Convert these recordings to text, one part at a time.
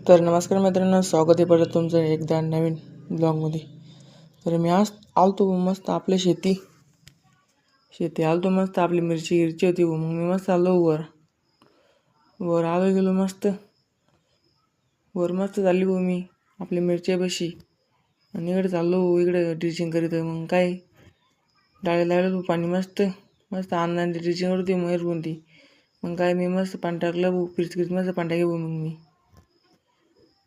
तर नमस्कार मित्रांनो, स्वागत आहे परत तुमचं एकदा नवीन ब्लॉगमध्ये. तर मी आज आलतो मस्त आपल्या शेती आलतो मस्त आपली मिरची होती. मग मी मस्त आलो वर आलो गेलो वर मस्त चालली मी आपली मिरची बशी आणि इकडे चाललो इकडे ड्रिचिंग करीत. मग काय डाळे लागलं पाणी मस्त मस्त अंदाने ड्रिचिंग करते मयूर कोणती. मग काय मी मस्त पाणी टाकलं पिच करीत मस्त पाणी टाके मग मी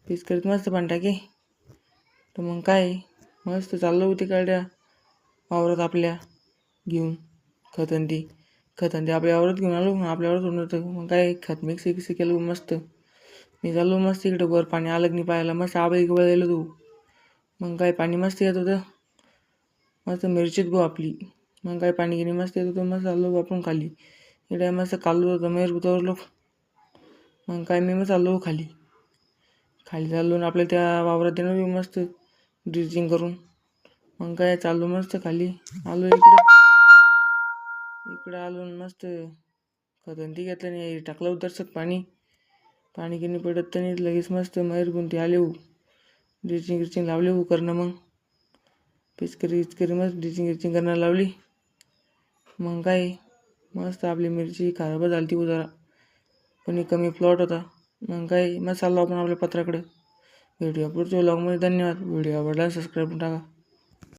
पीस करीत मस्त पाणी टाके. तर मग काय मस्त चाललो होती काड्या वावरात आपल्या घेऊन खत आणि आपल्या वावरात घेऊन आलो. मग आपल्या वावरात होतं मग काय खत मिक्स केलं मस्त. मी चाललो मस्त इकडं वर पाणी आलं नाही पाहायला मस्त आबाई गेलो तू. मग काय पाणी मस्त येत होतं मस्त मिरचीत आपली. मग काय पाणी घेणे मस्त येत होतं मस्त चाललो आपण खाली इकडे मस्त काढलो होतं मेर उतरलो. मग काय मी मग चाललो खाली चाललो आपल्या त्या वावरात देणं मस्त ड्रिचिंग करून. मग काय चाललो मस्त खाली आलो इकडे आलो मस्त खतंती घेतलं नाही टाकलं उतरसक पाणी गिनी पडत नाही लगेच मस्त मयूर गुंती आले ड्रिचिंग लावले करणं. मग पिचकरी मस्त ड्रिचिंग करणं लावली. मग काय मस्त आपली मिरची खराब झाली ती जरा पण कमी प्लॉट होता. मग काय मग चाललो आपण आपल्या पत्राकडे. व्हिडिओ पुढच्या व्लॉगमध्ये. धन्यवाद. व्हिडिओ आवडला सबस्क्राईब करून टाका.